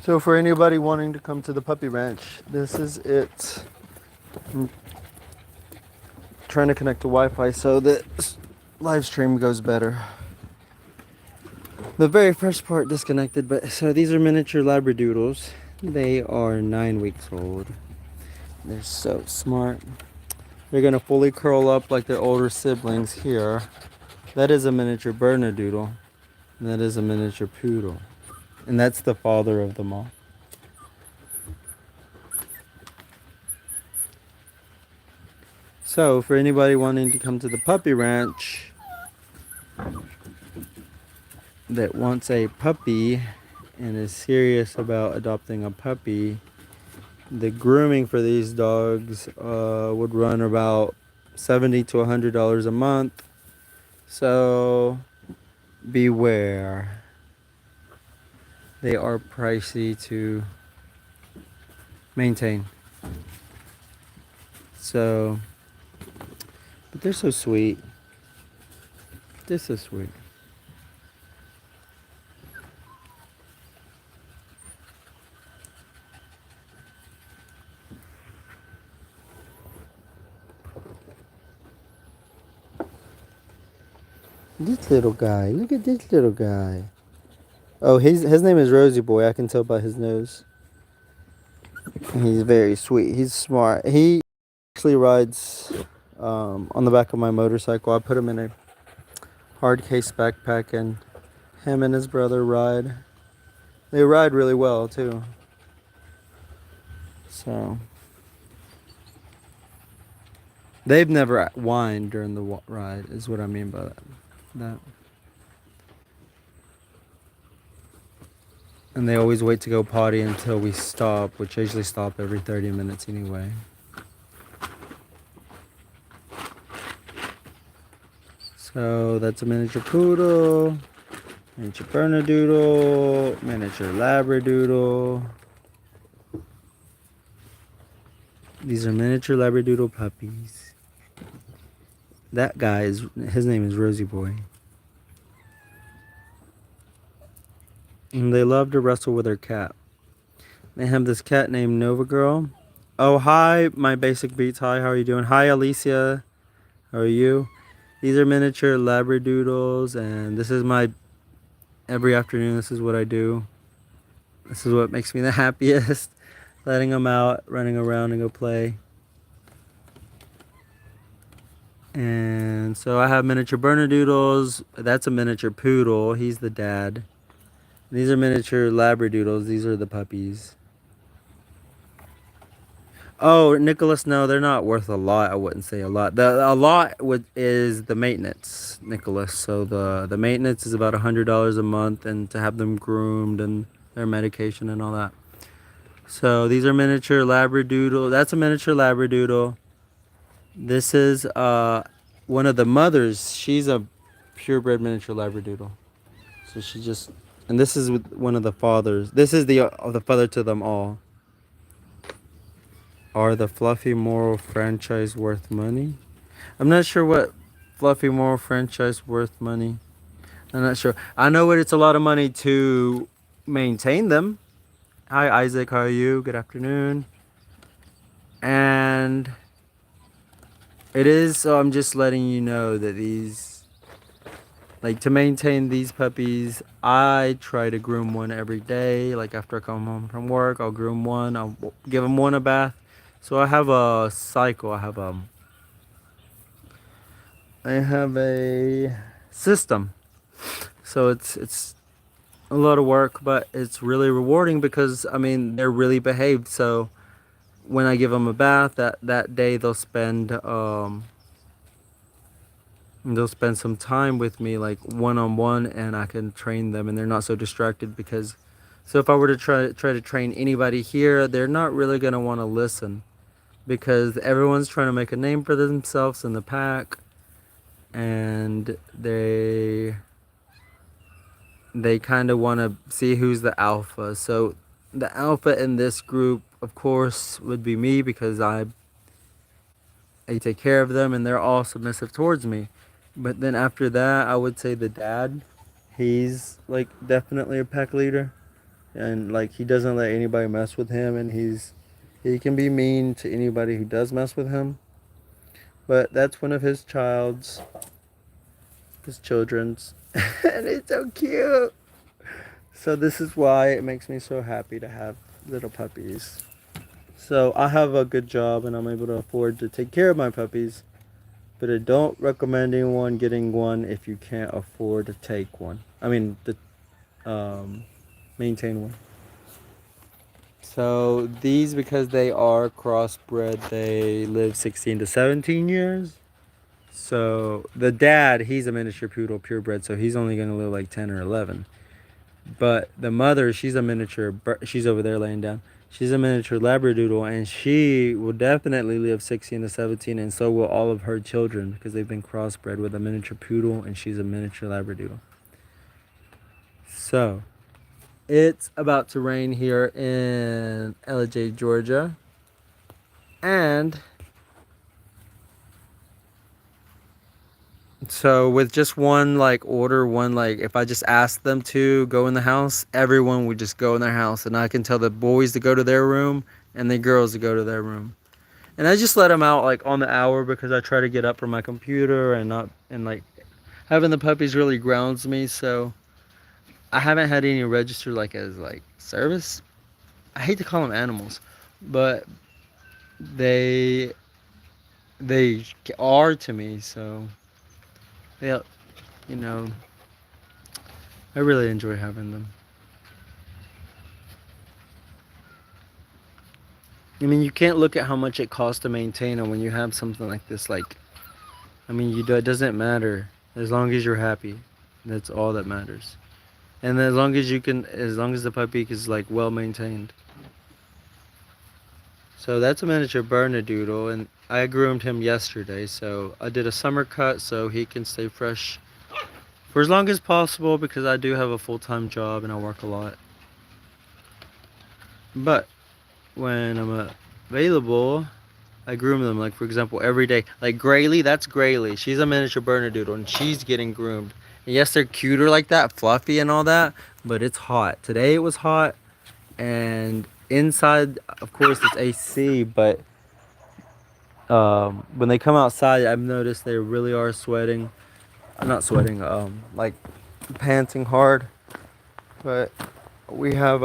So for anybody wanting to come to the puppy ranch, this is it. I'm trying to connect to Wi-Fi so that live stream goes better. The very first part disconnected, but so these are miniature Labradoodles. They are 9 weeks old. They're so smart. They're gonna fully curl up like their older siblings here. That is a miniature Bernedoodle. And that is a miniature Poodle. And that's the father of them all. So for anybody wanting to come to the puppy ranch that wants a puppy and is serious about adopting a puppy, the grooming for these dogs would run about $70 to $100 a month. So beware. They are pricey to maintain. So, but they're so sweet. They're so sweet. This little guy. Look at this little guy. Oh, his name is Rosie Boy. I can tell by his nose. He's very sweet. He's smart. He actually rides on the back of my motorcycle. I put him in a hard case backpack, and him and his brother ride. They ride really well too. So they've never whined during the ride, is what I mean by that. And they always wait to go potty until we stop, which usually stop every 30 minutes anyway. So that's a miniature poodle, miniature Bernedoodle, miniature Labradoodle. These are miniature Labradoodle puppies. That guy his name is Rosie Boy. And they love to wrestle with their cat. They have this cat named Nova Girl. Oh, hi, my basic beats. Hi, how are you doing? Hi, Alicia. How are you? These are miniature Labradoodles, and this is every afternoon, this is what I do. This is what makes me the happiest. Letting them out, running around and go play. And so I have miniature Bernedoodles. That's a miniature Poodle. He's the dad. These are miniature Labradoodles. These are the puppies. Oh, Nicholas, no, they're not worth a lot. I wouldn't say a lot. A lot is the maintenance, Nicholas. So the maintenance is about $100 a month, and to have them groomed and their medication and all that. So these are miniature Labradoodle. That's a miniature Labradoodle. This is one of the mothers. She's a purebred miniature Labradoodle. So she just, and this is one of the fathers. This is the father to them all. Are the Fluffy Moral franchise worth money? I'm not sure what Fluffy Moral franchise worth money. I'm not sure. I know it's a lot of money to maintain them. Hi Isaac, how are you? Good afternoon. And it is, so I'm just letting you know that to maintain these puppies, I try to groom one every day. Like after I come home from work, I'll groom one. I'll give them one a bath. So I have a cycle. I have a system. So it's a lot of work, but it's really rewarding because I mean they're really behaved. So when I give them a bath, that day they'll spend some time with me, like one-on-one, and I can train them, and they're not so distracted. Because so if I were to try to train anybody here, they're not really going to want to listen, because everyone's trying to make a name for themselves in the pack, and they kind of want to see who's the alpha. So the alpha in this group, of course, would be me, because I take care of them and they're all submissive towards me. But then after that, I would say the dad. He's like definitely a pack leader, and like he doesn't let anybody mess with him, and he can be mean to anybody who does mess with him. But that's one of his children's, and it's so cute. So this is why it makes me so happy to have little puppies. So I have a good job and I'm able to afford to take care of my puppies, but I don't recommend anyone getting one if you can't afford to take one. I mean, to maintain one. So these, because they are crossbred, they live 16 to 17 years. So the dad, he's a miniature poodle purebred, so he's only gonna live like 10 or 11. But the mother, she's over there laying down. She's a miniature labradoodle, and she will definitely live 16 to 17, and so will all of her children because they've been crossbred with a miniature poodle, and she's a miniature labradoodle. So it's about to rain here in Ellijay, Georgia, and so with just one like order, one like if I just asked them to go in the house, everyone would just go in their house, and I can tell the boys to go to their room and the girls to go to their room. And I just let them out like on the hour because I try to get up from my computer and not and like having the puppies really grounds me. So I haven't had any register like as like service. I hate to call them animals, but they they are to me. So they, you know, I really enjoy having them. I mean, you can't look at how much it costs to maintain them when you have something like this. Like, I mean, it doesn't matter as long as you're happy. That's all that matters. And as long as as long as the puppy is like well maintained. So that's a miniature Bernedoodle, and I groomed him yesterday. So I did a summer cut so he can stay fresh for as long as possible because I do have a full-time job and I work a lot. But when I'm available, I groom them. Like for example, every day. Like Graylee, that's Graylee. She's a miniature Bernedoodle, and she's getting groomed. And yes, they're cuter like that, fluffy and all that, but it's hot. Today it was hot, and inside, of course, it's AC. But when they come outside, I've noticed they really are sweating. Not sweating, like panting hard. But we have